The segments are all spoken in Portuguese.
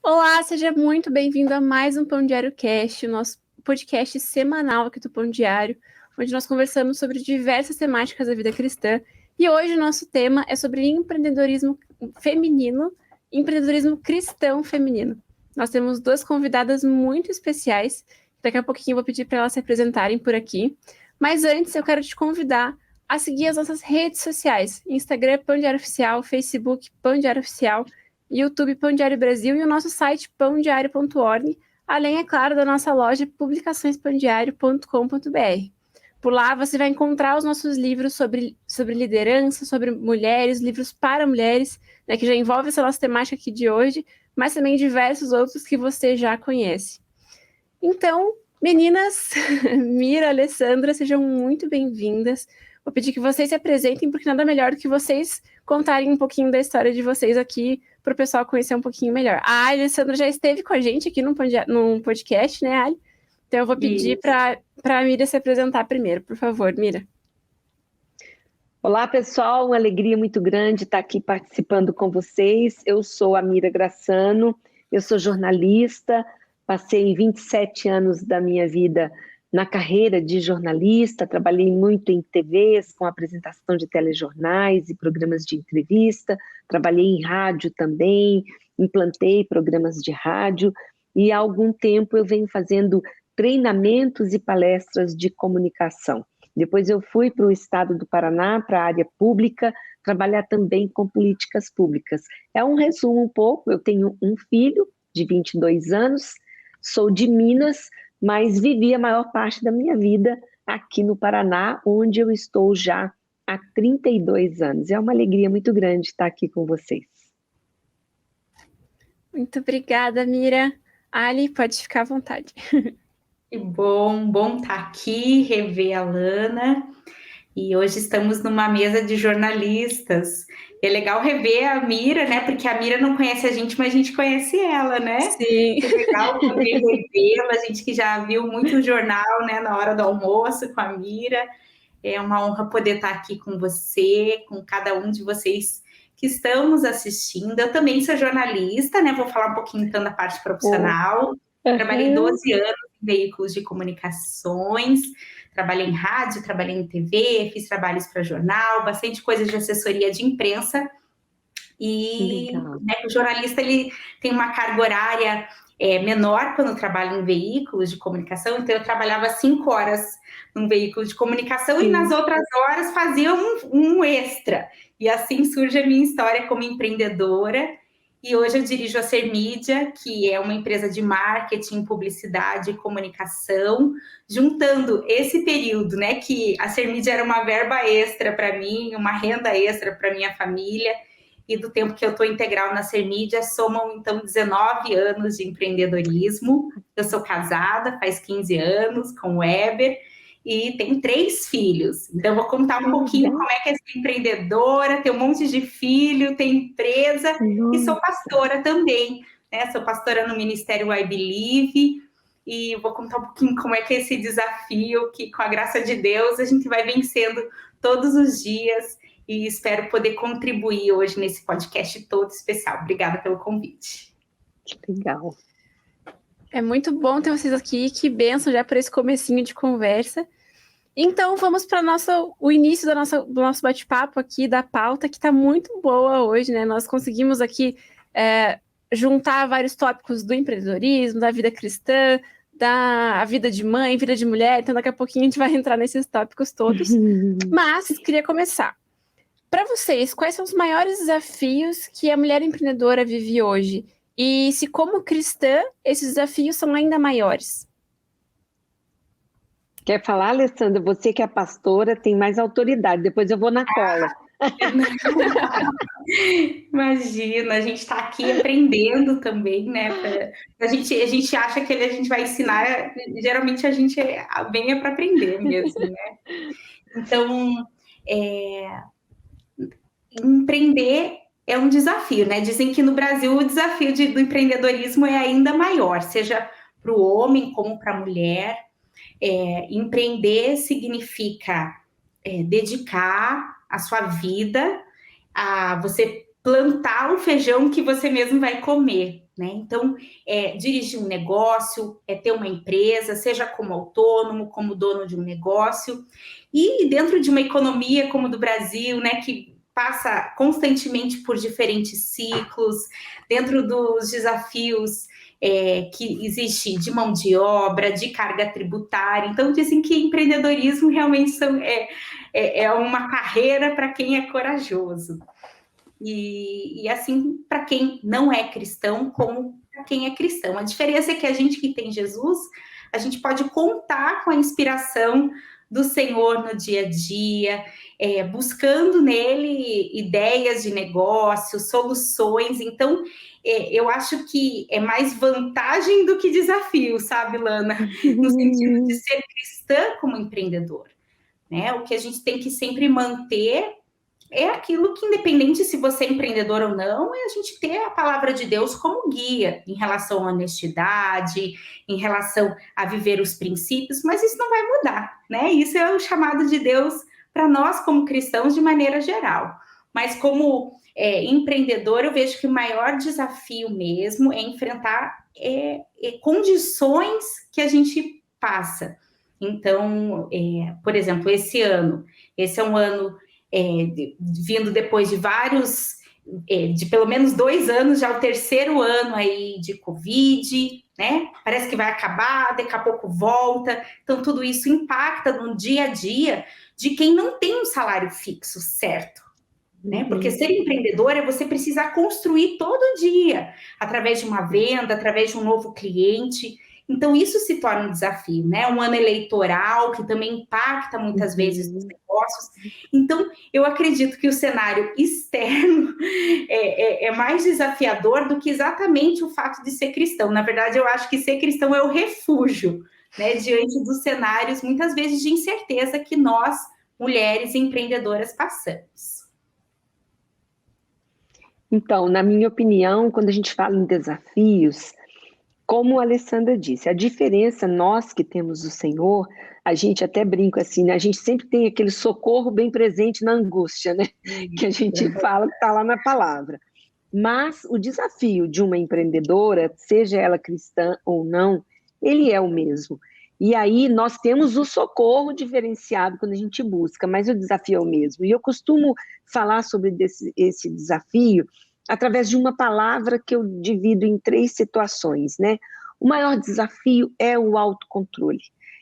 Olá, seja muito bem-vindo a mais um Pão Diário Cast, o nosso podcast semanal aqui do Pão Diário, onde nós conversamos sobre diversas temáticas da vida cristã. E hoje o nosso tema é sobre empreendedorismo feminino, empreendedorismo cristão feminino. Nós temos duas convidadas muito especiais. Daqui a pouquinho eu vou pedir para elas se apresentarem por aqui. Mas antes eu quero te convidar a seguir as nossas redes sociais: Instagram Pão Diário Oficial, Facebook Pão Diário Oficial, YouTube Pão Diário Brasil e o nosso site pãodiario.org, além, é claro, da nossa loja publicaçõespãodiario.com.br. Por lá você vai encontrar os nossos livros sobre liderança, sobre mulheres, livros para mulheres, né, que já envolve essa nossa temática aqui de hoje, mas também diversos outros que você já conhece. Então, meninas, Mira, Alessandra, sejam muito bem-vindas. Vou pedir que vocês se apresentem, porque nada melhor do que vocês contarem um pouquinho da história de vocês aqui, para o pessoal conhecer um pouquinho melhor. A Alessandra já esteve com a gente aqui num podcast, né, Ali? Então eu vou pedir para a Mira se apresentar primeiro, por favor, Mira. Olá, pessoal, uma alegria muito grande estar aqui participando com vocês. Eu sou a Mira Grassano, eu sou jornalista, passei 27 anos da minha vida na carreira de jornalista, trabalhei muito em TVs, com apresentação de telejornais e programas de entrevista, trabalhei em rádio também, implantei programas de rádio e há algum tempo eu venho fazendo treinamentos e palestras de comunicação. Depois eu fui para o estado do Paraná, para a área pública, trabalhar também com políticas públicas. É um resumo um pouco, eu tenho um filho de 22 anos, sou de Minas, mas vivi a maior parte da minha vida aqui no Paraná, onde eu estou já há 32 anos. É uma alegria muito grande estar aqui com vocês. Muito obrigada, Mira. Ali, pode ficar à vontade. Que bom estar aqui, rever a Lana. E hoje estamos numa mesa de jornalistas. É legal rever a Mira, né? Porque a Mira não conhece a gente, mas a gente conhece ela, né? Sim. É legal poder revê-la, a gente que já viu muito jornal, né? Na hora do almoço com a Mira. É uma honra poder estar aqui com você, com cada um de vocês que estão nos assistindo. Eu também sou jornalista, né? Vou falar um pouquinho então da parte profissional. Trabalhei 12 anos em veículos de comunicações, trabalhei em rádio, trabalhei em TV, fiz trabalhos para jornal, bastante coisas de assessoria de imprensa. E né, o jornalista ele tem uma carga horária menor quando trabalha em veículos de comunicação, então eu trabalhava 5 horas num veículo de comunicação e nas outras horas fazia um extra. E assim surge a minha história como empreendedora. E hoje eu dirijo a Ser Mídia, que é uma empresa de marketing, publicidade e comunicação, juntando esse período, né, que a Ser Mídia era uma verba extra para mim, uma renda extra para minha família, e do tempo que eu estou integral na Ser Mídia, somam então 19 anos de empreendedorismo. Eu sou casada, faz 15 anos, com o Weber, e tenho 3 filhos. Então, eu vou contar um pouquinho como é que é ser empreendedora, ter um monte de filho, ter empresa, e sou pastora também, né? Sou pastora no Ministério I Believe, e vou contar um pouquinho como é que é esse desafio, que com a graça de Deus a gente vai vencendo todos os dias, e espero poder contribuir hoje nesse podcast todo especial. Obrigada pelo convite. Que legal. É muito bom ter vocês aqui, que bênção já para esse comecinho de conversa. Então, vamos para o início do nosso bate-papo aqui, da pauta, que está muito boa hoje, né? Nós conseguimos aqui juntar vários tópicos do empreendedorismo, da vida cristã, da vida de mãe, vida de mulher, então daqui a pouquinho a gente vai entrar nesses tópicos todos. Mas, queria começar. Para vocês, quais são os maiores desafios que a mulher empreendedora vive hoje? E se, como cristã, esses desafios são ainda maiores? Quer falar, Alessandra? Você que é pastora tem mais autoridade, depois eu vou na cola. Imagina, a gente está aqui aprendendo também, né? A gente acha que a gente vai ensinar, geralmente a gente vem para aprender mesmo, né? Então, empreender é um desafio, né? Dizem que no Brasil o desafio do empreendedorismo é ainda maior, seja para o homem como para a mulher. Empreender significa dedicar a sua vida a você plantar o feijão que você mesmo vai comer. né? Então, dirigir um negócio, ter uma empresa, seja como autônomo, como dono de um negócio, e dentro de uma economia como do Brasil, né, que passa constantemente por diferentes ciclos, dentro dos desafios que existe de mão de obra, de carga tributária. Então, dizem que empreendedorismo realmente é uma carreira para quem é corajoso. E assim, para quem não é cristão, como para quem é cristão. A diferença é que a gente que tem Jesus, a gente pode contar com a inspiração do Senhor no dia a dia, buscando nele ideias de negócio, soluções. Então, eu acho que é mais vantagem do que desafio, sabe, Lana? No sentido de ser cristã como empreendedor, né? O que a gente tem que sempre manter é aquilo que, independente se você é empreendedor ou não, é a gente ter a palavra de Deus como guia em relação à honestidade, em relação a viver os princípios, mas isso não vai mudar, né? Isso é o chamado de Deus para nós como cristãos de maneira geral. Mas como empreendedor, eu vejo que o maior desafio mesmo é enfrentar condições que a gente passa. Então, por exemplo, esse é um ano vindo depois de vários, de pelo menos 2 anos, já o 3º ano aí de Covid, né? Parece que vai acabar, daqui a pouco volta. Então, tudo isso impacta no dia a dia de quem não tem um salário fixo certo, né? Porque ser empreendedor é você precisar construir todo dia, através de uma venda, através de um novo cliente. Então, isso se torna um desafio, né? Um ano eleitoral que também impacta muitas vezes nos negócios. Então, eu acredito que o cenário externo é mais desafiador do que exatamente o fato de ser cristão. Na verdade, eu acho que ser cristão é o refúgio, né? Diante dos cenários, muitas vezes, de incerteza que nós, mulheres empreendedoras, passamos. Então, na minha opinião, quando a gente fala em desafios, como a Alessandra disse, a diferença, nós que temos o Senhor, a gente até brinca assim, né? A gente sempre tem aquele socorro bem presente na angústia, né? Que a gente fala que está lá na palavra. Mas o desafio de uma empreendedora, seja ela cristã ou não, ele é o mesmo. E aí nós temos o socorro diferenciado quando a gente busca, mas o desafio é o mesmo. E eu costumo falar sobre esse desafio através de uma palavra que eu divido em 3 situações, né? O maior desafio é o autocontrole.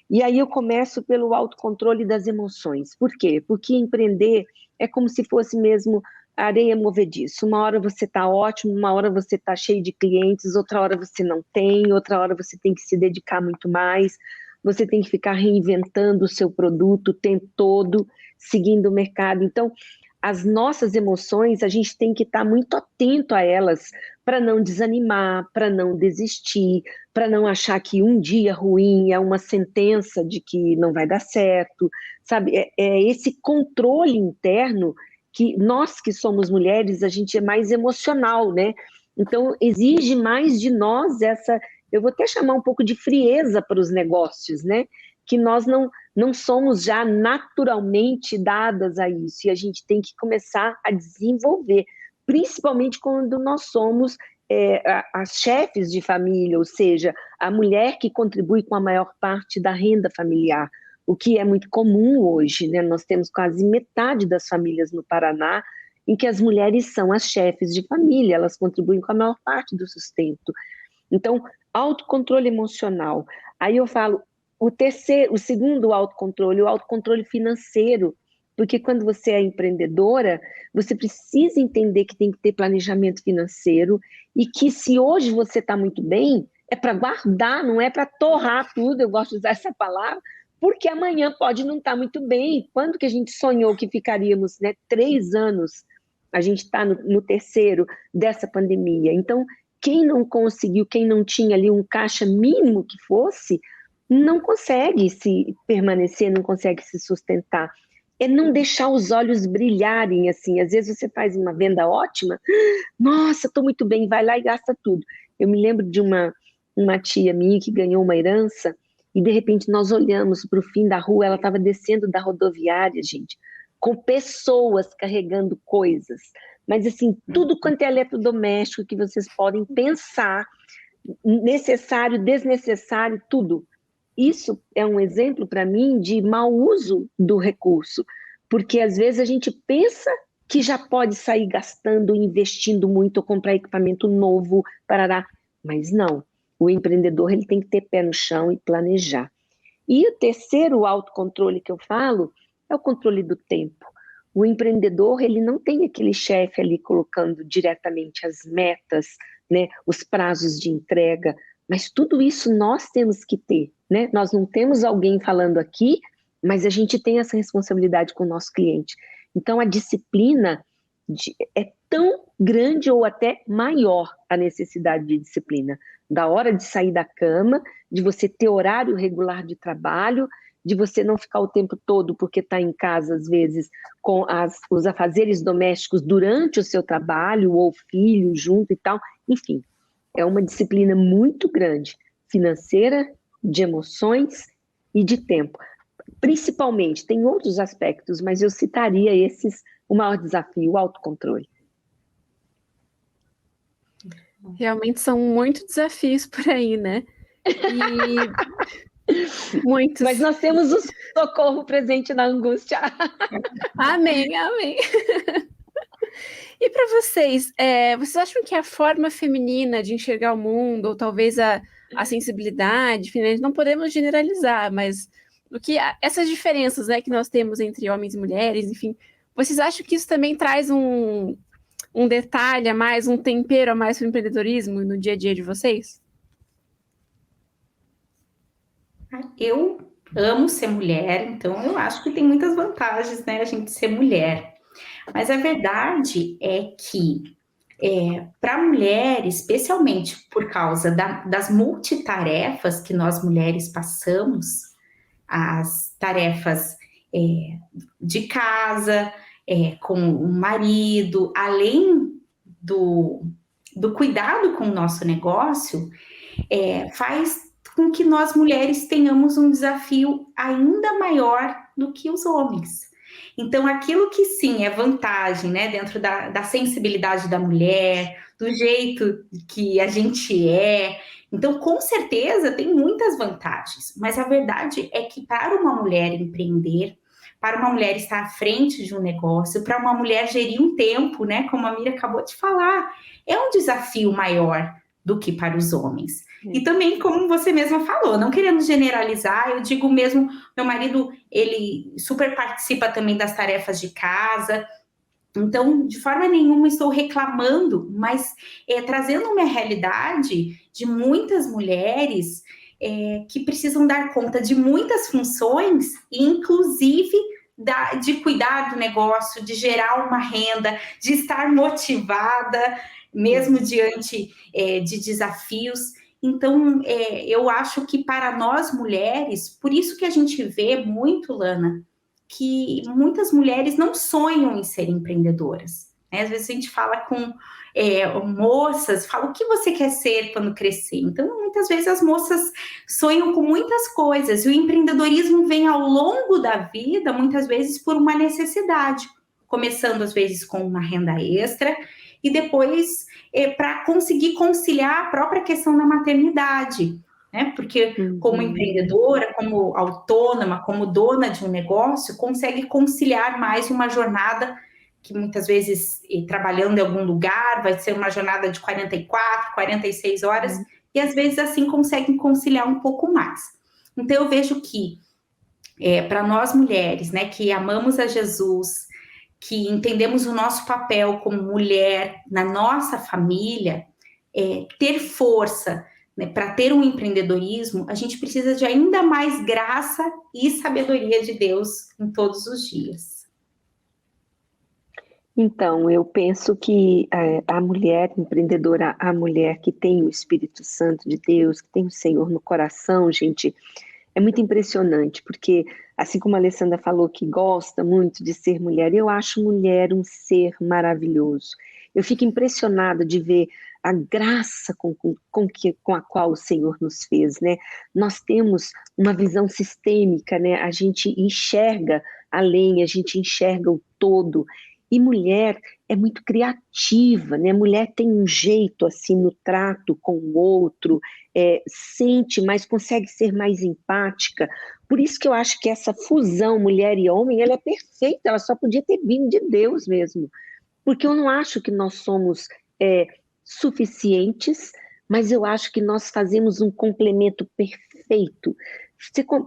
E aí eu começo pelo autocontrole das emoções. Por quê? Porque empreender é como se fosse mesmo areia movediça. Uma hora você está ótimo, uma hora você está cheio de clientes, outra hora você não tem, outra hora você tem que se dedicar muito mais, você tem que ficar reinventando o seu produto o tempo todo, seguindo o mercado. Então, as nossas emoções, a gente tem que estar muito atento a elas para não desanimar, para não desistir, para não achar que um dia ruim é uma sentença de que não vai dar certo, sabe? É esse controle interno que nós que somos mulheres, a gente é mais emocional, né? Então, exige mais de nós essa, eu vou até chamar um pouco de frieza para os negócios, né? Que nós não somos já naturalmente dadas a isso, e a gente tem que começar a desenvolver, principalmente quando nós somos as chefes de família, ou seja, a mulher que contribui com a maior parte da renda familiar, o que é muito comum hoje, né? Nós temos quase metade das famílias no Paraná em que as mulheres são as chefes de família, elas contribuem com a maior parte do sustento. Então, autocontrole emocional. Aí eu falo, o segundo autocontrole, o autocontrole financeiro, porque quando você é empreendedora, você precisa entender que tem que ter planejamento financeiro e que se hoje você está muito bem, é para guardar, não é para torrar tudo, eu gosto de usar essa palavra, porque amanhã pode não estar muito bem. Quando que a gente sonhou que ficaríamos, né, 3 anos, a gente está no 3º dessa pandemia. Então, quem não conseguiu, quem não tinha ali um caixa mínimo que fosse, não consegue se permanecer, não consegue se sustentar. É não deixar os olhos brilharem, assim. Às vezes você faz uma venda ótima, nossa, estou muito bem, vai lá e gasta tudo. Eu me lembro de uma tia minha que ganhou uma herança e, de repente, nós olhamos para o fim da rua, ela estava descendo da rodoviária, gente, com pessoas carregando coisas, mas assim, tudo quanto é eletrodoméstico que vocês podem pensar, necessário, desnecessário, tudo. Isso é um exemplo para mim de mau uso do recurso, porque às vezes a gente pensa que já pode sair gastando, investindo muito, ou comprar equipamento novo, parará, mas não. O empreendedor ele tem que ter pé no chão e planejar. E o terceiro autocontrole que eu falo é o controle do tempo. O empreendedor ele não tem aquele chefe ali colocando diretamente as metas, né, os prazos de entrega, mas tudo isso nós temos que ter, né? Nós não temos alguém falando aqui, mas a gente tem essa responsabilidade com o nosso cliente. Então a disciplina é tão grande ou até maior a necessidade de disciplina. Da hora de sair da cama, de você ter horário regular de trabalho, de você não ficar o tempo todo porque está em casa, às vezes, com os afazeres domésticos durante o seu trabalho, ou filho junto e tal. Enfim, é uma disciplina muito grande, financeira, de emoções e de tempo. Principalmente, tem outros aspectos, mas eu citaria esses, o maior desafio, o autocontrole. Realmente são muitos desafios por aí, né? Muitos. Mas nós temos o socorro presente na angústia. Amém, amém. E para vocês, vocês acham que a forma feminina de enxergar o mundo, ou talvez a sensibilidade, enfim, não podemos generalizar, mas essas diferenças, né, que nós temos entre homens e mulheres, enfim, vocês acham que isso também traz um detalhe a mais, um tempero a mais para o empreendedorismo no dia a dia de vocês? Eu amo ser mulher, então eu acho que tem muitas vantagens, né, a gente ser mulher. Mas a verdade é que para a mulher, especialmente por causa das multitarefas que nós mulheres passamos, as tarefas de casa, com o marido, além do cuidado com o nosso negócio, faz com que nós mulheres tenhamos um desafio ainda maior do que os homens. Então, aquilo que sim é vantagem, né, dentro da sensibilidade da mulher, do jeito que a gente é, então, com certeza, tem muitas vantagens, mas a verdade é que para uma mulher empreender, para uma mulher estar à frente de um negócio, para uma mulher gerir um tempo, né, como a Mira acabou de falar, é um desafio maior do que para os homens. E também, como você mesma falou, não querendo generalizar, eu digo mesmo, meu marido, ele super participa também das tarefas de casa, então, de forma nenhuma estou reclamando, mas trazendo uma realidade de muitas mulheres que precisam dar conta de muitas funções, inclusive de cuidar do negócio, de gerar uma renda, de estar motivada, mesmo diante de desafios. Então, eu acho que para nós mulheres, por isso que a gente vê muito, Lana, que muitas mulheres não sonham em ser empreendedoras. Né? Às vezes a gente fala com moças, fala o que você quer ser quando crescer. Então, muitas vezes as moças sonham com muitas coisas e o empreendedorismo vem ao longo da vida, muitas vezes por uma necessidade, começando às vezes com uma renda extra e depois para conseguir conciliar a própria questão da maternidade. Né? Porque como empreendedora, como autônoma, como dona de um negócio, consegue conciliar mais uma jornada que muitas vezes, trabalhando em algum lugar, vai ser uma jornada de 44, 46 horas, e às vezes assim conseguem conciliar um pouco mais. Então eu vejo que para nós mulheres, né, que amamos a Jesus, que entendemos o nosso papel como mulher na nossa família, ter força, né, para ter um empreendedorismo, a gente precisa de ainda mais graça e sabedoria de Deus em todos os dias. Então, eu penso que a mulher empreendedora, a mulher que tem o Espírito Santo de Deus, que tem o Senhor no coração, gente, é muito impressionante, porque assim como a Alessandra falou que gosta muito de ser mulher, eu acho mulher um ser maravilhoso. Eu fico impressionada de ver a graça com a qual o Senhor nos fez, né? Nós temos uma visão sistêmica, né? A gente enxerga além, a gente enxerga o todo. E mulher é muito criativa, né? Mulher tem um jeito assim no trato com o outro, sente mais, consegue ser mais empática. Por isso que eu acho que essa fusão mulher e homem, ela é perfeita, ela só podia ter vindo de Deus mesmo. Porque eu não acho que nós somos suficientes, mas eu acho que nós fazemos um complemento perfeito.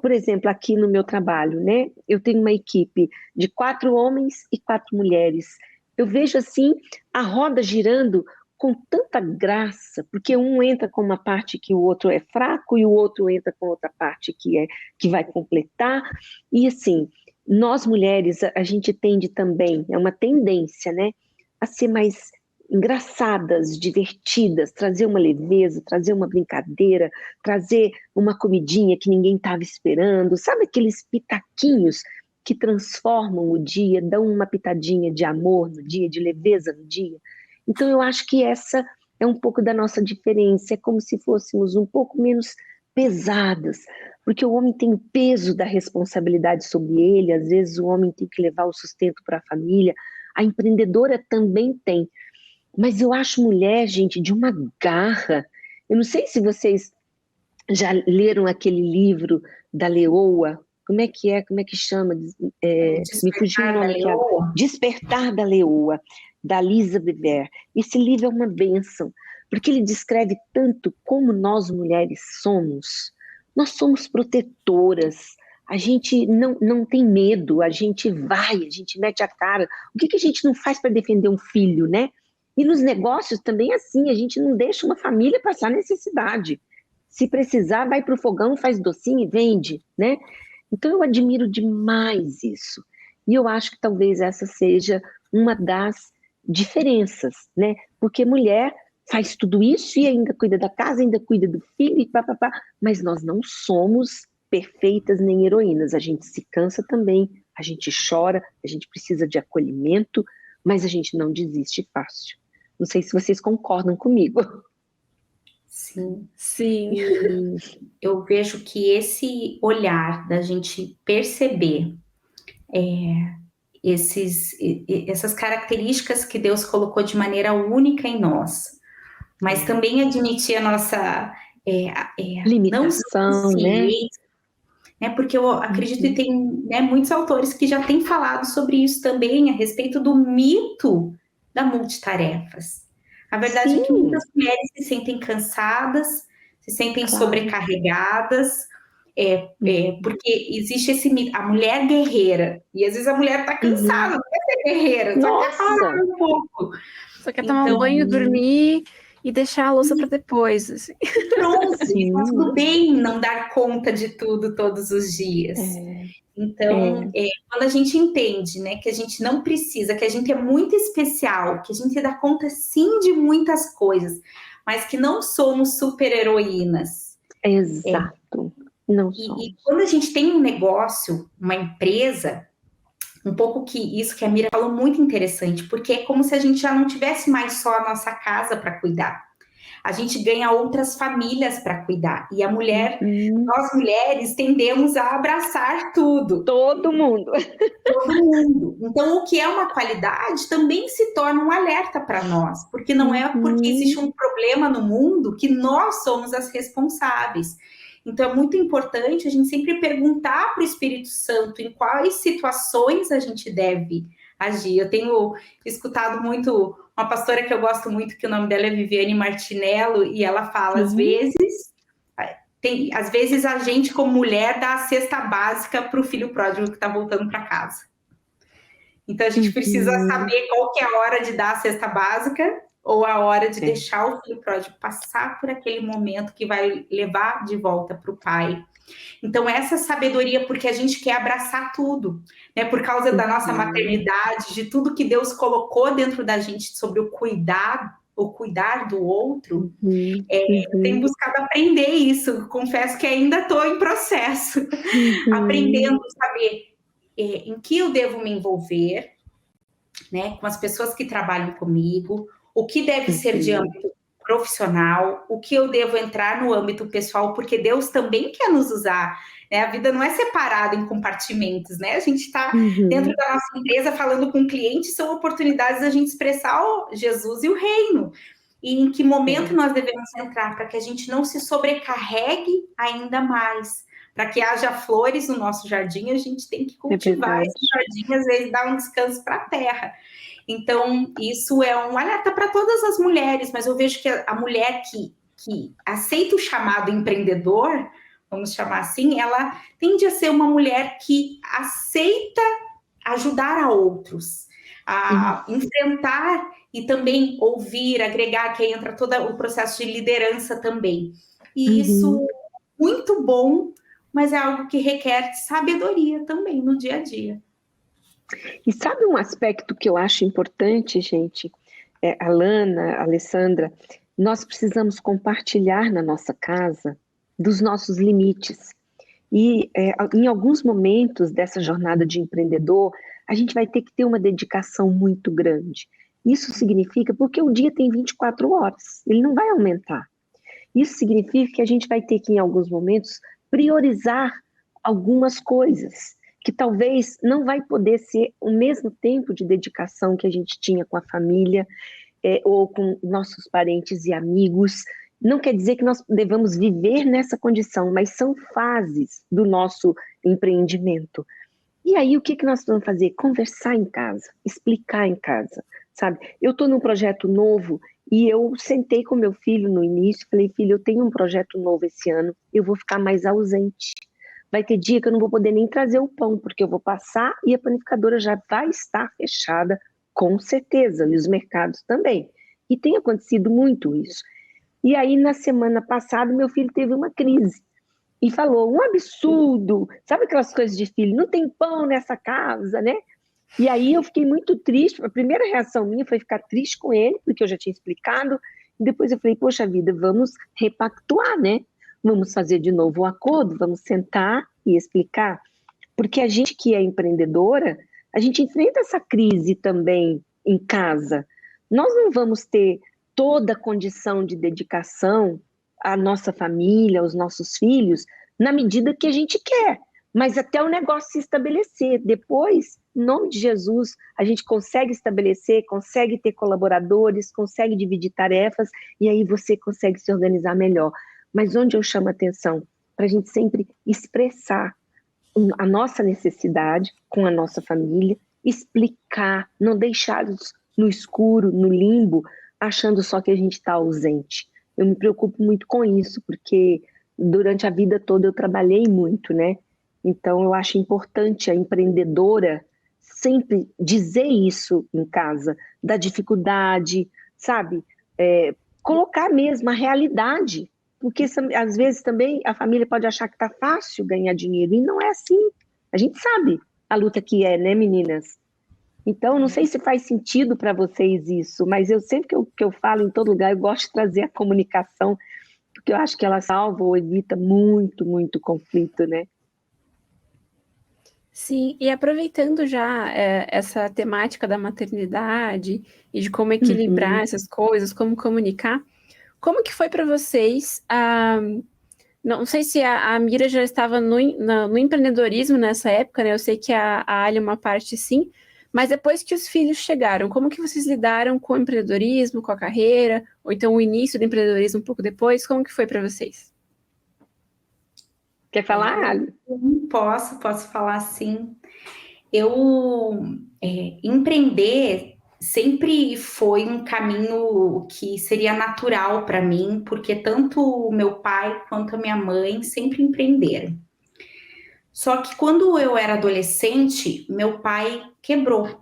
Por exemplo, aqui no meu trabalho, né? Eu tenho uma equipe de 4 homens e 4 mulheres. Eu vejo assim a roda girando com tanta graça, porque um entra com uma parte que o outro é fraco e o outro entra com outra parte que vai completar. E assim, nós mulheres, a gente tende também, é uma tendência, né, a ser mais engraçadas, divertidas, trazer uma leveza, trazer uma brincadeira, trazer uma comidinha que ninguém estava esperando, sabe aqueles pitaquinhos que transformam o dia, dão uma pitadinha de amor no dia, de leveza no dia. Então eu acho que essa é um pouco da nossa diferença, é como se fôssemos um pouco menos pesadas, porque o homem tem o peso da responsabilidade sobre ele, às vezes o homem tem que levar o sustento para a família, a empreendedora também tem. Mas eu acho mulher, gente, de uma garra. Eu não sei se vocês já leram aquele livro da Leoa. Como é que é? Como é que chama? Me fugiu o nome aqui. Despertar da Leoa, da Lisa Beber. Esse livro é uma bênção, porque ele descreve tanto como nós mulheres somos. Nós somos protetoras, a gente não tem medo, a gente vai, a gente mete a cara. O que a gente não faz para defender um filho, né? E nos negócios também é assim, a gente não deixa uma família passar necessidade. Se precisar, vai para o fogão, faz docinho e vende, né? Então eu admiro demais isso. E eu acho que talvez essa seja uma das diferenças, né? Porque mulher faz tudo isso e ainda cuida da casa, ainda cuida do filho, e papapá, mas nós não somos perfeitas nem heroínas. A gente se cansa também, a gente chora, a gente precisa de acolhimento, mas a gente não desiste fácil. Não sei se vocês concordam comigo. Sim. Sim. E eu vejo que esse olhar da gente perceber essas características que Deus colocou de maneira única em nós, mas também admitir a nossa limitação, né? Porque eu acredito que tem, né, muitos autores que já têm falado sobre isso também, a respeito do mito da multitarefas. A verdade é que muitas mulheres se sentem cansadas, se sentem sobrecarregadas, porque existe esse mito, a mulher guerreira, e às vezes a mulher está cansada, não quer ser guerreira, só quer parar um pouco. Só quer tomar um banho, dormir e deixar a louça para depois. Assim. Pronto, e tá tudo bem não dar conta de tudo todos os dias. Então, quando a gente entende, né, que a gente não precisa, que a gente é muito especial, que a gente dá conta sim de muitas coisas, mas que não somos super-heroínas. Exato. Não somos. E quando a gente tem um negócio, uma empresa, um pouco que isso que a Mira falou muito interessante, porque é como se a gente já não tivesse mais só a nossa casa para cuidar. A gente ganha outras famílias para cuidar. E a mulher, nós mulheres, tendemos a abraçar tudo. Todo mundo. Todo mundo. Então, o que é uma qualidade também se torna um alerta para nós. Porque não é porque existe um problema no mundo que nós somos as responsáveis. Então, é muito importante a gente sempre perguntar para o Espírito Santo em quais situações a gente deve agir. Eu tenho escutado muito uma pastora que eu gosto muito, que o nome dela é Viviane Martinello, e ela fala, às vezes a gente, como mulher, dá a cesta básica para o filho pródigo que está voltando para casa. Então, a gente precisa saber qual que é a hora de dar a cesta básica ou a hora de deixar o filho pródigo passar por aquele momento que vai levar de volta para o pai. Então, essa sabedoria, porque a gente quer abraçar tudo, né? Por causa da nossa maternidade, de tudo que Deus colocou dentro da gente sobre o cuidar do outro, eu tenho buscado aprender isso. Confesso que ainda estou em processo, aprendendo a saber em que eu devo me envolver, né? Com as pessoas que trabalham comigo, o que deve ser de âmbito profissional, o que eu devo entrar no âmbito pessoal, porque Deus também quer nos usar né? A vida não é separada em compartimentos, né? A gente está dentro da nossa empresa falando com o cliente, são oportunidades da gente expressar Jesus e o reino. E em que momento nós devemos entrar para que a gente não se sobrecarregue ainda mais. Para que haja flores no nosso jardim, a gente tem que cultivar esse jardim, às vezes dar um descanso para a terra. Então, isso é um alerta para todas as mulheres, mas eu vejo que a mulher que aceita o chamado empreendedor, vamos chamar assim, ela tende a ser uma mulher que aceita ajudar a outros, a enfrentar e também ouvir, agregar, que aí entra todo o processo de liderança também. E isso é muito bom, mas é algo que requer sabedoria também no dia a dia. E sabe um aspecto que eu acho importante, gente? Alana, Alessandra, nós precisamos compartilhar na nossa casa dos nossos limites. E em alguns momentos dessa jornada de empreendedor, a gente vai ter que ter uma dedicação muito grande. Isso significa, porque o dia tem 24 horas, ele não vai aumentar. Isso significa que a gente vai ter que, em alguns momentos, priorizar algumas coisas, que talvez não vai poder ser o mesmo tempo de dedicação que a gente tinha com a família, ou com nossos parentes e amigos. Não quer dizer que nós devamos viver nessa condição, mas são fases do nosso empreendimento. E aí, o que nós vamos fazer? Conversar em casa, explicar em casa, sabe? Eu estou num projeto novo e eu sentei com meu filho no início, falei, filho, eu tenho um projeto novo esse ano, eu vou ficar mais ausente. Vai ter dia que eu não vou poder nem trazer o pão, porque eu vou passar e a panificadora já vai estar fechada, com certeza, e os mercados também. E tem acontecido muito isso. E aí, na semana passada, meu filho teve uma crise e falou, um absurdo, sabe aquelas coisas de filho, não tem pão nessa casa, né? E aí eu fiquei muito triste, a primeira reação minha foi ficar triste com ele, porque eu já tinha explicado, e depois eu falei, poxa vida, vamos repactuar, né? Vamos fazer de novo o acordo, vamos sentar e explicar, porque a gente que é empreendedora, a gente enfrenta essa crise também em casa. Nós não vamos ter toda a condição de dedicação à nossa família, aos nossos filhos, na medida que a gente quer, mas até o negócio se estabelecer. Depois, em nome de Jesus, a gente consegue estabelecer, consegue ter colaboradores, consegue dividir tarefas, e aí você consegue se organizar melhor. Mas onde eu chamo a atenção? Para a gente sempre expressar a nossa necessidade com a nossa família, explicar, não deixá-los no escuro, no limbo, achando só que a gente está ausente. Eu me preocupo muito com isso, porque durante a vida toda eu trabalhei muito, né? Então eu acho importante a empreendedora sempre dizer isso em casa, da dificuldade, sabe? Colocar mesmo a realidade, porque às vezes também a família pode achar que está fácil ganhar dinheiro, e não é assim. A gente sabe a luta que é, né, meninas? Então, não sei se faz sentido para vocês isso, mas eu sempre que eu falo em todo lugar, eu gosto de trazer a comunicação, porque eu acho que ela salva ou evita muito, muito conflito, né? Sim, e aproveitando já essa temática da maternidade e de como equilibrar essas coisas, como comunicar, como que foi para vocês? Não sei se a Mira já estava no empreendedorismo nessa época, né? Eu sei que a Ali é uma parte sim, mas depois que os filhos chegaram, como que vocês lidaram com o empreendedorismo, com a carreira, ou então o início do empreendedorismo um pouco depois? Como que foi para vocês? Quer falar, Ali? Posso falar sim. Empreender sempre foi um caminho que seria natural para mim, porque tanto o meu pai quanto a minha mãe sempre empreenderam. Só que quando eu era adolescente, meu pai quebrou,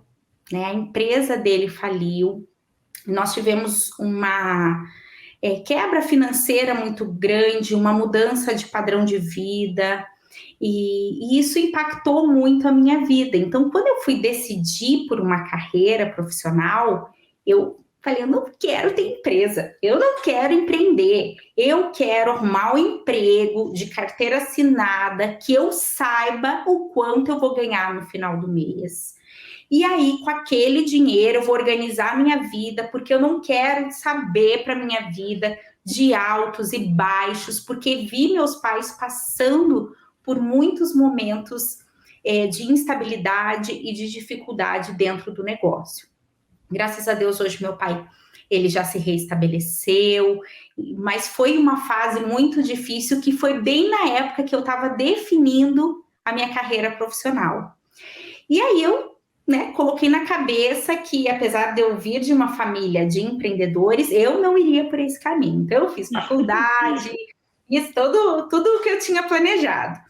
né? A empresa dele faliu, nós tivemos uma quebra financeira muito grande, uma mudança de padrão de vida, e isso impactou muito a minha vida. Então, quando eu fui decidir por uma carreira profissional, eu falei, eu não quero ter empresa, eu não quero empreender, eu quero arrumar um emprego de carteira assinada, que eu saiba o quanto eu vou ganhar no final do mês. E aí, com aquele dinheiro, eu vou organizar a minha vida, porque eu não quero saber para a minha vida de altos e baixos, porque vi meus pais passando por muitos momentos de instabilidade e de dificuldade dentro do negócio. Graças a Deus, hoje meu pai, ele já se reestabeleceu, mas foi uma fase muito difícil, que foi bem na época que eu estava definindo a minha carreira profissional. E aí eu, coloquei na cabeça que, apesar de eu vir de uma família de empreendedores, eu não iria por esse caminho. Então, eu fiz faculdade, fiz tudo o que eu tinha planejado.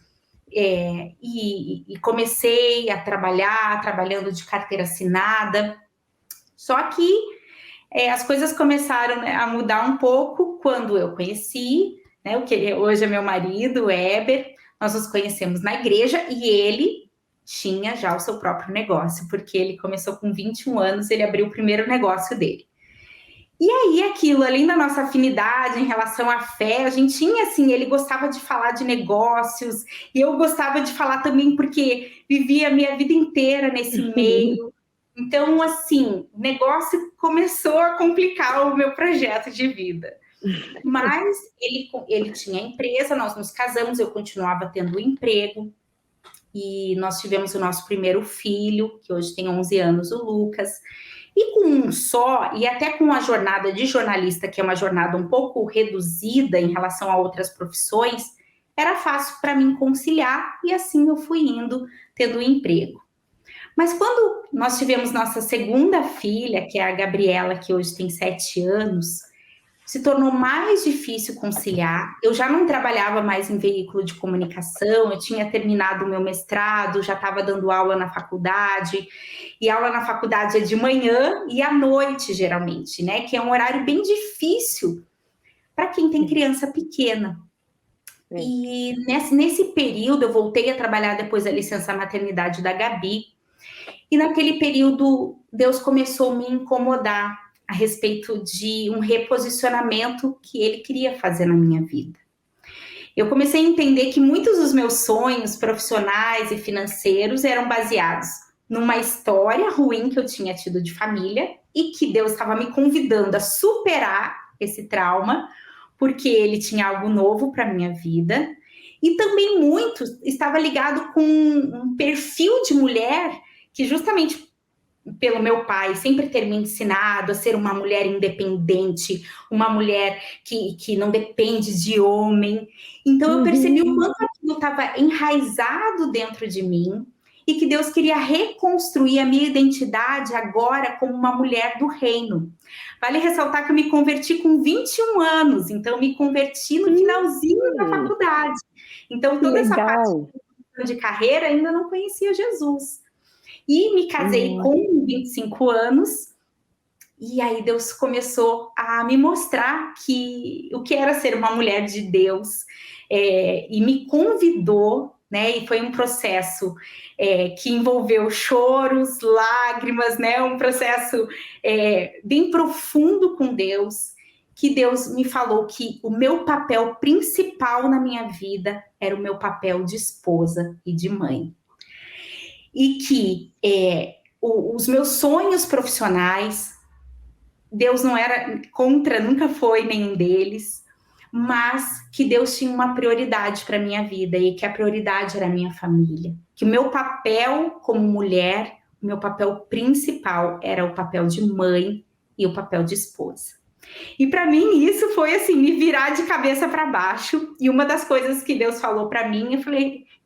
E comecei a trabalhar, trabalhando de carteira assinada. Só que as coisas começaram a mudar um pouco quando eu conheci, o que hoje é meu marido, o Eber. Nós nos conhecemos na igreja e ele tinha já o seu próprio negócio, porque ele começou com 21 anos, ele abriu o primeiro negócio dele. E aí aquilo, além da nossa afinidade em relação à fé, a gente tinha assim, ele gostava de falar de negócios, e eu gostava de falar também porque vivia a minha vida inteira nesse meio. Então, assim, o negócio começou a complicar o meu projeto de vida. Mas ele tinha empresa, nós nos casamos, eu continuava tendo emprego, e nós tivemos o nosso primeiro filho, que hoje tem 11 anos, o Lucas. E com um só, e até com a jornada de jornalista, que é uma jornada um pouco reduzida em relação a outras profissões, era fácil para mim conciliar, e assim eu fui indo, tendo um emprego. Mas quando nós tivemos nossa segunda filha, que é a Gabriela, que hoje tem 7 anos, se tornou mais difícil conciliar. Eu já não trabalhava mais em veículo de comunicação, eu tinha terminado o meu mestrado, já estava dando aula na faculdade, e aula na faculdade é de manhã e à noite, geralmente, que é um horário bem difícil para quem tem criança pequena. E nesse período, eu voltei a trabalhar depois da licença maternidade da Gabi, e naquele período, Deus começou a me incomodar a respeito de um reposicionamento que ele queria fazer na minha vida. Eu comecei a entender que muitos dos meus sonhos profissionais e financeiros eram baseados numa história ruim que eu tinha tido de família e que Deus estava me convidando a superar esse trauma, porque ele tinha algo novo para a minha vida. E também muito estava ligado com um perfil de mulher que, justamente pelo meu pai sempre ter me ensinado a ser uma mulher independente, uma mulher que não depende de homem. Então eu percebi o quanto aquilo estava enraizado dentro de mim e que Deus queria reconstruir a minha identidade agora como uma mulher do reino. Vale ressaltar que eu me converti com 21 anos, então eu me converti no finalzinho da faculdade. Então toda essa parte de carreira ainda não conhecia Jesus. E me casei com 25 anos, e aí Deus começou a me mostrar o que era ser uma mulher de Deus, e me convidou, e foi um processo que envolveu choros, lágrimas, um processo bem profundo com Deus, que Deus me falou que o meu papel principal na minha vida era o meu papel de esposa e de mãe. E que os meus sonhos profissionais, Deus não era contra, nunca foi nenhum deles, mas que Deus tinha uma prioridade para a minha vida e que a prioridade era a minha família. Que o meu papel como mulher, o meu papel principal era o papel de mãe e o papel de esposa. E para mim isso foi assim, me virar de cabeça para baixo. E uma das coisas que Deus falou para mim,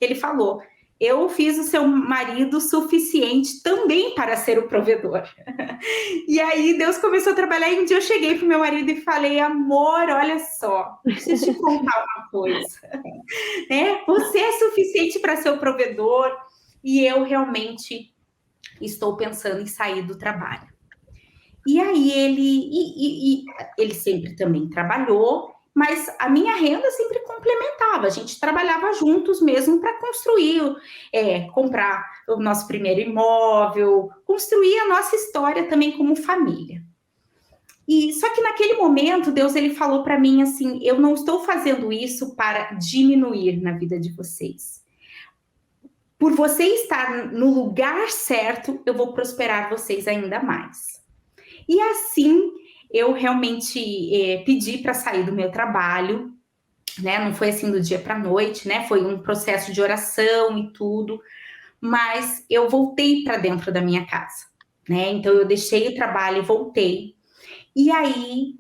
ele falou: eu fiz o seu marido suficiente também para ser o provedor. E aí Deus começou a trabalhar, e um dia eu cheguei para o meu marido e falei: amor, olha só, preciso te contar uma coisa. Você é suficiente para ser o provedor, e eu realmente estou pensando em sair do trabalho. E aí ele sempre também trabalhou, mas a minha renda sempre complementava, a gente trabalhava juntos mesmo para construir, comprar o nosso primeiro imóvel, construir a nossa história também como família. E só que naquele momento, Deus ele falou para mim assim: eu não estou fazendo isso para diminuir na vida de vocês. Por você estar no lugar certo, eu vou prosperar vocês ainda mais. E assim, eu realmente pedi para sair do meu trabalho, né? Não foi assim do dia para a noite, né? Foi um processo de oração e tudo, mas eu voltei para dentro da minha casa, né? Então eu deixei o trabalho e voltei. E aí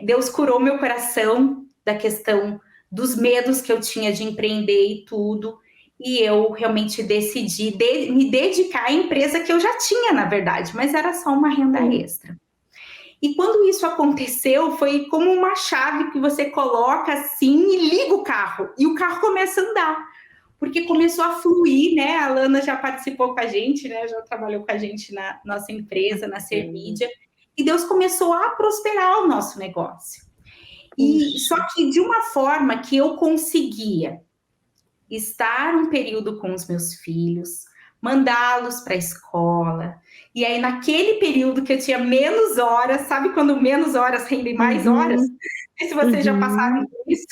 Deus curou meu coração da questão dos medos que eu tinha de empreender e tudo. E eu realmente decidi me dedicar à empresa que eu já tinha, na verdade, mas era só uma renda extra. E quando isso aconteceu, foi como uma chave que você coloca assim e liga o carro. E o carro começa a andar. Porque começou a fluir, né? A Lana já participou com a gente, né? Já trabalhou com a gente na nossa empresa, na Sermídia. E Deus começou a prosperar o nosso negócio. E só que de uma forma que eu conseguia estar um período com os meus filhos, mandá-los para a escola. E aí, naquele período que eu tinha menos horas, sabe quando menos horas rendem mais horas? Não sei se vocês já passaram por isso,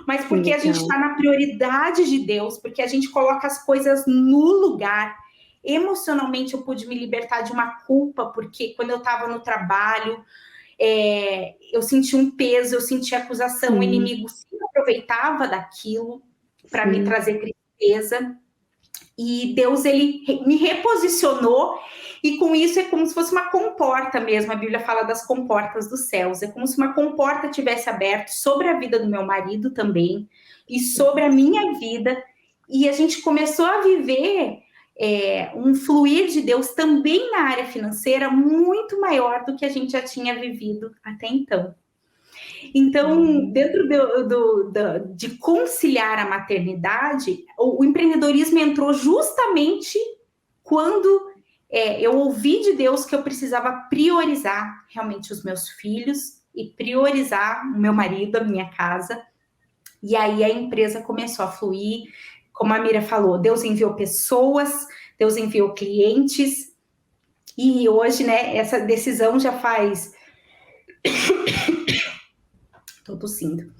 mas porque a gente está na prioridade de Deus, porque a gente coloca as coisas no lugar. Emocionalmente, eu pude me libertar de uma culpa, porque quando eu estava no trabalho, eu senti um peso, eu senti acusação, o inimigo se aproveitava daquilo para me trazer tristeza. E Deus, ele me reposicionou, e com isso é como se fosse uma comporta mesmo. A Bíblia fala das comportas dos céus. É como se uma comporta tivesse aberto sobre a vida do meu marido também, e sobre a minha vida, e a gente começou a viver um fluir de Deus também na área financeira muito maior do que a gente já tinha vivido até então. Então, dentro de conciliar a maternidade, o empreendedorismo entrou justamente quando eu ouvi de Deus que eu precisava priorizar realmente os meus filhos e priorizar o meu marido, a minha casa. E aí a empresa começou a fluir. Como a Mira falou, Deus enviou pessoas, Deus enviou clientes. E hoje, né, essa decisão já faz... Tô tossindo.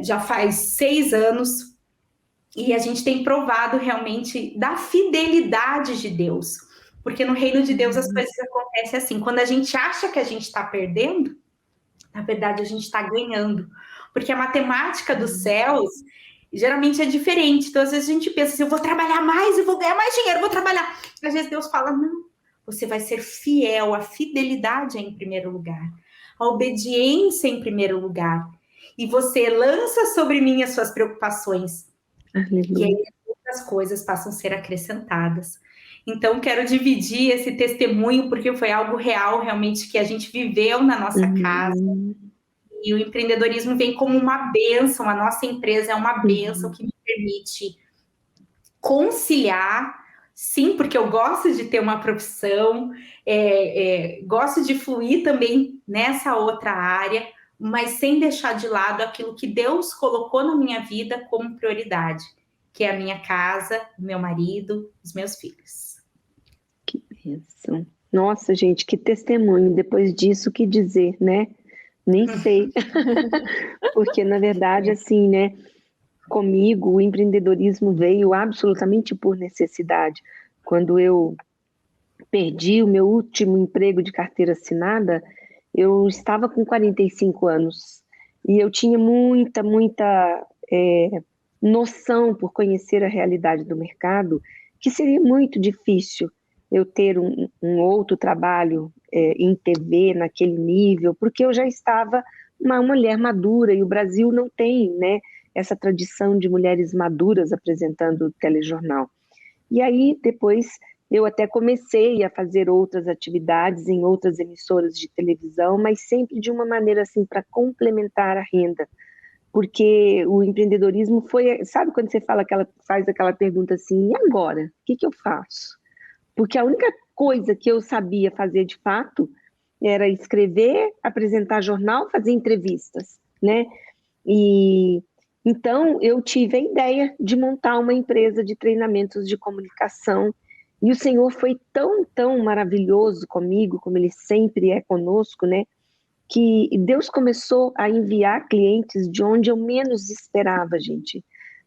Já faz 6 anos, e a gente tem provado realmente da fidelidade de Deus, porque no reino de Deus as coisas acontecem assim, quando a gente acha que a gente está perdendo, na verdade a gente está ganhando, porque a matemática dos céus geralmente é diferente. Então às vezes a gente pensa assim, eu vou trabalhar mais, eu vou ganhar mais dinheiro, vou trabalhar. Às vezes Deus fala, não, você vai ser fiel, a fidelidade é em primeiro lugar, a obediência em primeiro lugar. E você lança sobre mim as suas preocupações. E aí outras coisas passam a ser acrescentadas. Então, quero dividir esse testemunho, porque foi algo real, realmente, que a gente viveu na nossa casa. E o empreendedorismo vem como uma bênção, a nossa empresa é uma bênção que me permite conciliar, sim, porque eu gosto de ter uma profissão, gosto de fluir também nessa outra área, mas sem deixar de lado aquilo que Deus colocou na minha vida como prioridade, que é a minha casa, o meu marido, os meus filhos. Que bênção. Nossa, gente, que testemunho. Depois disso, o que dizer, né? Nem sei. Porque, na verdade, assim, né? Comigo, o empreendedorismo veio absolutamente por necessidade. Quando eu perdi o meu último emprego de carteira assinada, eu estava com 45 anos e eu tinha muita noção, por conhecer a realidade do mercado, que seria muito difícil eu ter um outro trabalho em TV naquele nível, porque eu já estava uma mulher madura e o Brasil não tem, né, essa tradição de mulheres maduras apresentando telejornal. E aí, depois, eu até comecei a fazer outras atividades em outras emissoras de televisão, mas sempre de uma maneira assim para complementar a renda, porque o empreendedorismo foi, sabe quando você faz aquela pergunta assim, e agora? O que eu faço? Porque a única coisa que eu sabia fazer de fato era escrever, apresentar jornal, fazer entrevistas, né? E então eu tive a ideia de montar uma empresa de treinamentos de comunicação. E o Senhor foi tão maravilhoso comigo, como Ele sempre é conosco, né? Que Deus começou a enviar clientes de onde eu menos esperava, gente.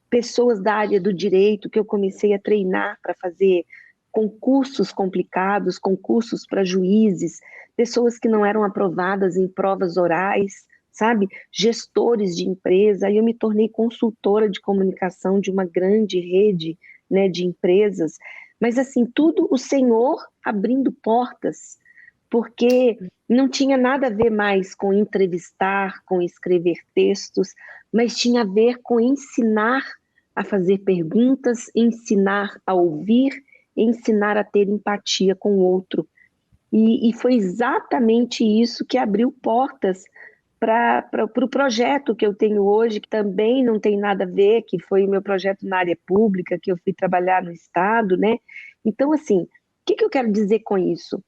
Pessoas da área do direito que eu comecei a treinar para fazer concursos complicados, concursos para juízes, pessoas que não eram aprovadas em provas orais, sabe? Gestores de empresa, aí eu me tornei consultora de comunicação de uma grande rede, né, de empresas, mas assim, tudo o Senhor abrindo portas, porque não tinha nada a ver mais com entrevistar, com escrever textos, mas tinha a ver com ensinar a fazer perguntas, ensinar a ouvir, ensinar a ter empatia com o outro. E foi exatamente isso que abriu portas para o projeto que eu tenho hoje, que também não tem nada a ver, que foi o meu projeto na área pública, que eu fui trabalhar no Estado, né? Então, assim, o que eu quero dizer com isso?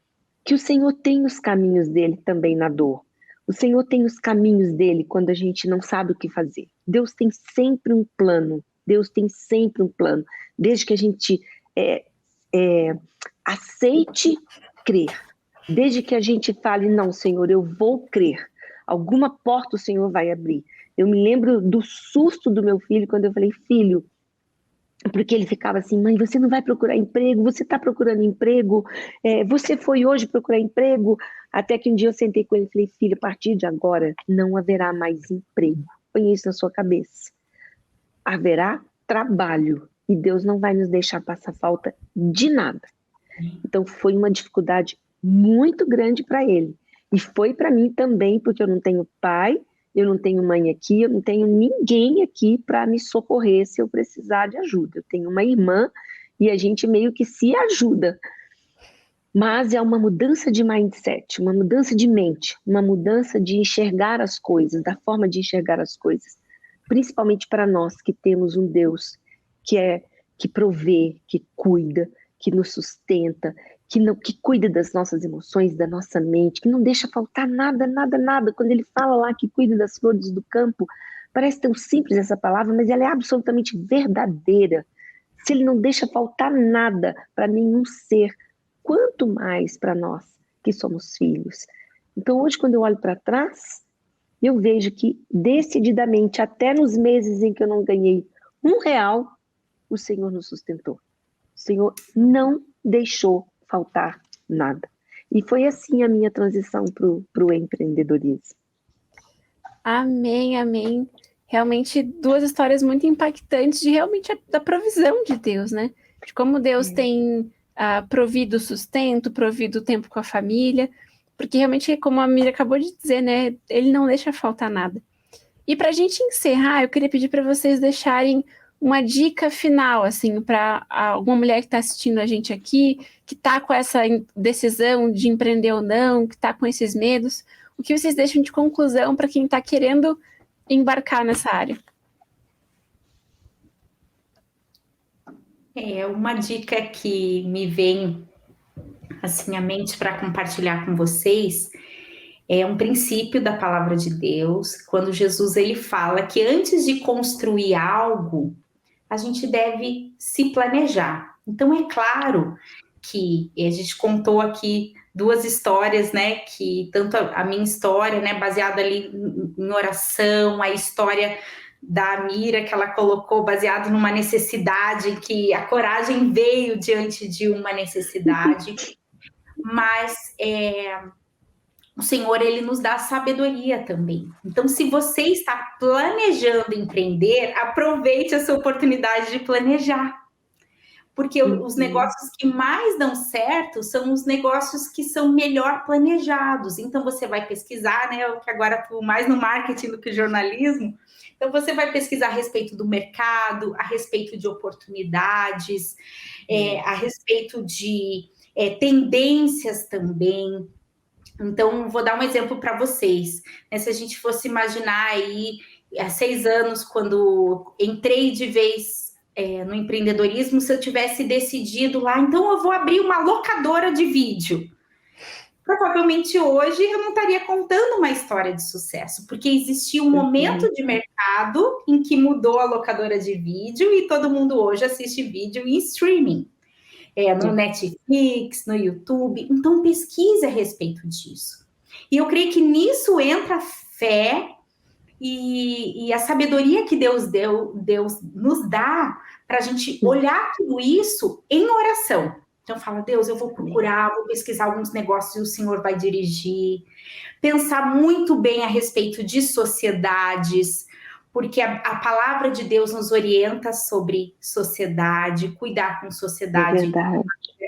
Que o Senhor tem os caminhos dele também na dor. O Senhor tem os caminhos dele quando a gente não sabe o que fazer. Deus tem sempre um plano. Deus tem sempre um plano. Desde que a gente aceite crer. Desde que a gente fale, não, Senhor, eu vou crer. Alguma porta o Senhor vai abrir. Eu me lembro do susto do meu filho quando eu falei, filho, porque ele ficava assim, mãe, você não vai procurar emprego? Você está procurando emprego? Você foi hoje procurar emprego? Até que um dia eu sentei com ele e falei, filho, a partir de agora não haverá mais emprego. Põe isso na sua cabeça. Haverá trabalho e Deus não vai nos deixar passar falta de nada. Então foi uma dificuldade muito grande para ele. E foi para mim também, porque eu não tenho pai, eu não tenho mãe aqui, eu não tenho ninguém aqui para me socorrer se eu precisar de ajuda. Eu tenho uma irmã e a gente meio que se ajuda. Mas é uma mudança de mindset, uma mudança de mente, uma mudança de enxergar as coisas, da forma de enxergar as coisas. Principalmente para nós que temos um Deus que provê, que cuida, que nos sustenta, que cuida das nossas emoções, da nossa mente, que não deixa faltar nada, nada, nada. Quando ele fala lá que cuida das flores do campo, parece tão simples essa palavra, mas ela é absolutamente verdadeira. Se ele não deixa faltar nada para nenhum ser, quanto mais para nós que somos filhos. Então hoje, quando eu olho para trás, eu vejo que decididamente, até nos meses em que eu não ganhei R$1, o Senhor nos sustentou. O Senhor não deixou faltar nada. E foi assim a minha transição para o empreendedorismo. Amém, amém. Realmente duas histórias muito impactantes de realmente da provisão de Deus, né? De como Deus tem provido sustento, provido tempo com a família, porque realmente, como a Mira acabou de dizer, né? Ele não deixa faltar nada. E para a gente encerrar, eu queria pedir para vocês deixarem uma dica final, assim, para alguma mulher que está assistindo a gente aqui, que está com essa decisão de empreender ou não, que está com esses medos. O que vocês deixam de conclusão para quem está querendo embarcar nessa área? Uma dica que me vem assim à mente para compartilhar com vocês é um princípio da palavra de Deus, quando Jesus ele fala que antes de construir algo, a gente deve se planejar. Então é claro que a gente contou aqui duas histórias, né, que tanto a minha história, né, baseada ali em oração, a história da Mira, que ela colocou baseado numa necessidade, que a coragem veio diante de uma necessidade, mas o Senhor, ele nos dá sabedoria também. Então, se você está planejando empreender, aproveite essa oportunidade de planejar. Porque os negócios que mais dão certo são os negócios que são melhor planejados. Então, você vai pesquisar, né? Eu que agora estou mais no marketing do que jornalismo. Então, você vai pesquisar a respeito do mercado, a respeito de oportunidades, a respeito de tendências também. Então, vou dar um exemplo para vocês. Se a gente fosse imaginar aí, há 6 anos, quando entrei de vez no empreendedorismo, se eu tivesse decidido lá, então eu vou abrir uma locadora de vídeo. Provavelmente hoje eu não estaria contando uma história de sucesso, porque existia um momento de mercado em que mudou a locadora de vídeo e todo mundo hoje assiste vídeo em streaming. No Netflix, no YouTube. Então, pesquise a respeito disso. E eu creio que nisso entra a fé e a sabedoria que Deus nos dá para a gente olhar tudo isso em oração. Então fala, Deus, eu vou procurar, vou pesquisar alguns negócios e o Senhor vai dirigir. Pensar muito bem a respeito de sociedades, porque a palavra de Deus nos orienta sobre sociedade, cuidar com sociedade,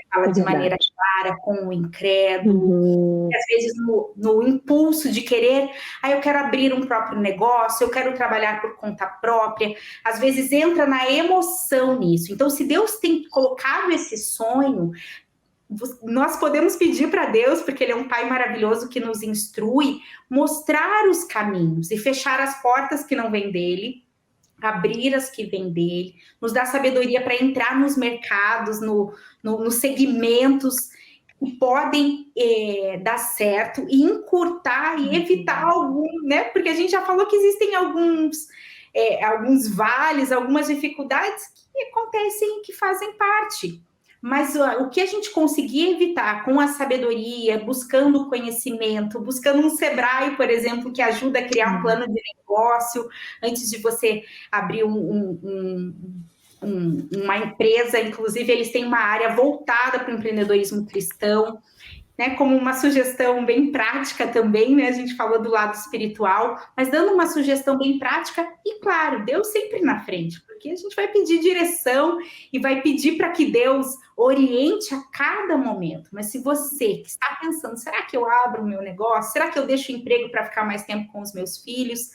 fala de maneira clara, com o incrédulo, às vezes no impulso de querer, eu quero abrir um próprio negócio, eu quero trabalhar por conta própria, às vezes entra na emoção nisso. Então, se Deus tem colocado esse sonho, nós podemos pedir para Deus, porque Ele é um Pai maravilhoso que nos instrui, mostrar os caminhos e fechar as portas que não vêm dele, abrir as que vêm dele, nos dá sabedoria para entrar nos mercados, nos segmentos que podem dar certo e encurtar e evitar algum, né? Porque a gente já falou que existem alguns vales, algumas dificuldades que acontecem, que fazem parte. Mas o que a gente conseguir evitar com a sabedoria, buscando o conhecimento, buscando um Sebrae, por exemplo, que ajuda a criar um plano de negócio, antes de você abrir uma empresa, inclusive eles têm uma área voltada para o empreendedorismo cristão, né, como uma sugestão bem prática também, né? A gente falou do lado espiritual, mas dando uma sugestão bem prática e, claro, Deus sempre na frente, porque a gente vai pedir direção e vai pedir para que Deus oriente a cada momento. Mas se você que está pensando, será que eu abro o meu negócio? Será que eu deixo o emprego para ficar mais tempo com os meus filhos?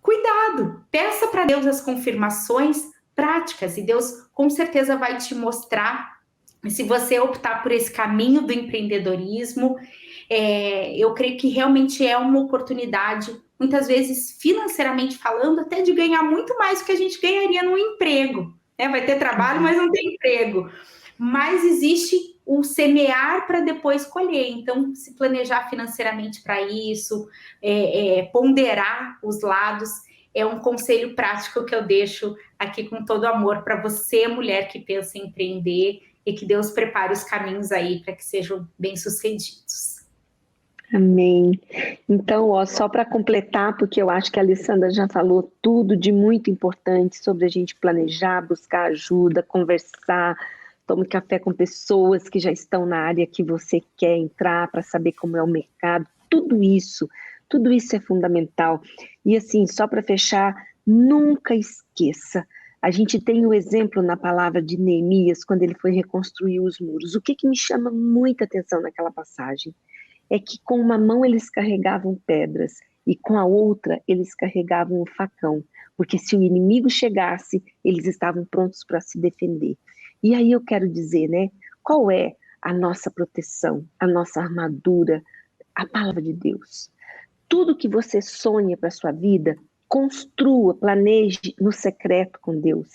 Cuidado, peça para Deus as confirmações práticas e Deus com certeza vai te mostrar. E se você optar por esse caminho do empreendedorismo, eu creio que realmente é uma oportunidade, muitas vezes financeiramente falando, até de ganhar muito mais do que a gente ganharia no emprego. Né? Vai ter trabalho, mas não tem emprego. Mas existe o semear para depois colher. Então, se planejar financeiramente para isso, ponderar os lados, é um conselho prático que eu deixo aqui com todo amor para você, mulher que pensa em empreender, e que Deus prepare os caminhos aí para que sejam bem-sucedidos. Amém. Então, só para completar, porque eu acho que a Alessandra já falou tudo de muito importante sobre a gente planejar, buscar ajuda, conversar, tome café com pessoas que já estão na área que você quer entrar para saber como é o mercado, tudo isso é fundamental. E assim, só para fechar, nunca esqueça, a gente tem o exemplo na palavra de Neemias, quando ele foi reconstruir os muros. O que me chama muita atenção naquela passagem é que com uma mão eles carregavam pedras e com a outra eles carregavam o facão, porque se o inimigo chegasse, eles estavam prontos para se defender. E aí eu quero dizer, né, qual é a nossa proteção, a nossa armadura? A palavra de Deus. Tudo que você sonha para a sua vida, construa, planeje no secreto com Deus.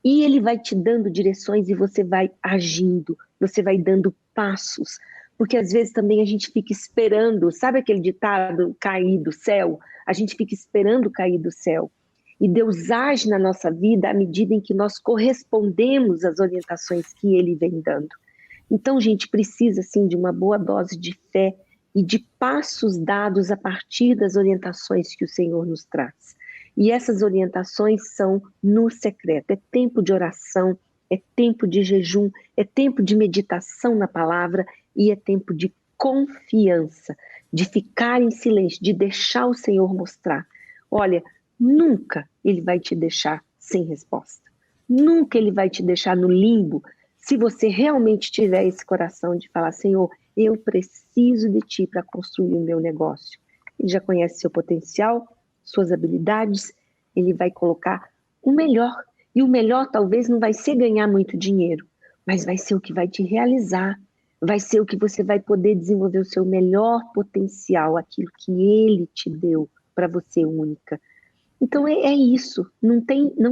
E Ele vai te dando direções e você vai agindo, você vai dando passos. Porque às vezes também a gente fica esperando, sabe aquele ditado cair do céu? A gente fica esperando cair do céu. E Deus age na nossa vida à medida em que nós correspondemos às orientações que Ele vem dando. Então, gente, precisa sim de uma boa dose de fé e de passos dados a partir das orientações que o Senhor nos traz. E essas orientações são no secreto. É tempo de oração, é tempo de jejum, é tempo de meditação na palavra e é tempo de confiança, de ficar em silêncio, de deixar o Senhor mostrar. Olha, nunca Ele vai te deixar sem resposta. Nunca Ele vai te deixar no limbo, se você realmente tiver esse coração de falar, Senhor, eu preciso de Ti para construir o meu negócio. Ele já conhece seu potencial, suas habilidades, Ele vai colocar o melhor. E o melhor talvez não vai ser ganhar muito dinheiro, mas vai ser o que vai te realizar, vai ser o que você vai poder desenvolver o seu melhor potencial, aquilo que Ele te deu para você única. Então é isso, não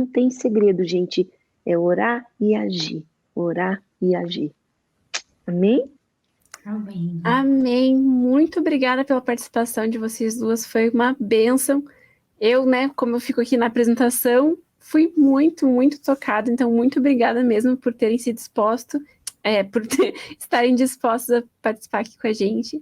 tem segredo, gente, é orar e agir, orar e agir. Amém? Amém. Amém. Muito obrigada pela participação de vocês duas. Foi uma bênção. Eu, né, como eu fico aqui na apresentação, fui muito, muito tocada. Então, muito obrigada mesmo por terem se disposto, estarem dispostos a participar aqui com a gente.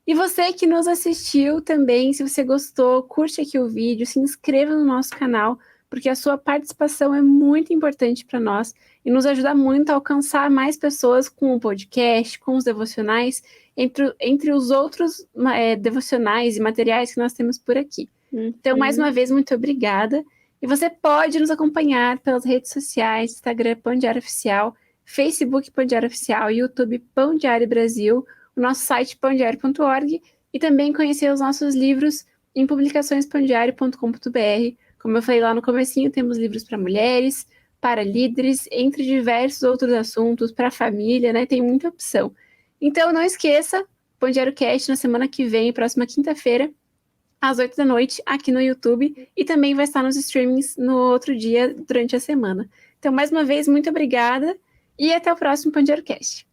E você que nos assistiu também, se você gostou, curte aqui o vídeo, se inscreva no nosso canal porque a sua participação é muito importante para nós e nos ajuda muito a alcançar mais pessoas com o podcast, com os devocionais, entre os outros devocionais e materiais que nós temos por aqui. Então, mais uma vez, muito obrigada. E você pode nos acompanhar pelas redes sociais, Instagram Pão Diário Oficial, Facebook Pão Diário Oficial, YouTube Pão Diário Brasil, o nosso site pãodiario.org e também conhecer os nossos livros em publicaçõespãodiario.com.br. Como eu falei lá no comecinho, temos livros para mulheres, para líderes, entre diversos outros assuntos, para a família, né? Tem muita opção. Então, não esqueça, Pão Diário Cast na semana que vem, próxima quinta-feira, às 8 da noite, aqui no YouTube, e também vai estar nos streamings no outro dia, durante a semana. Então, mais uma vez, muito obrigada, e até o próximo Pão Diário Cast.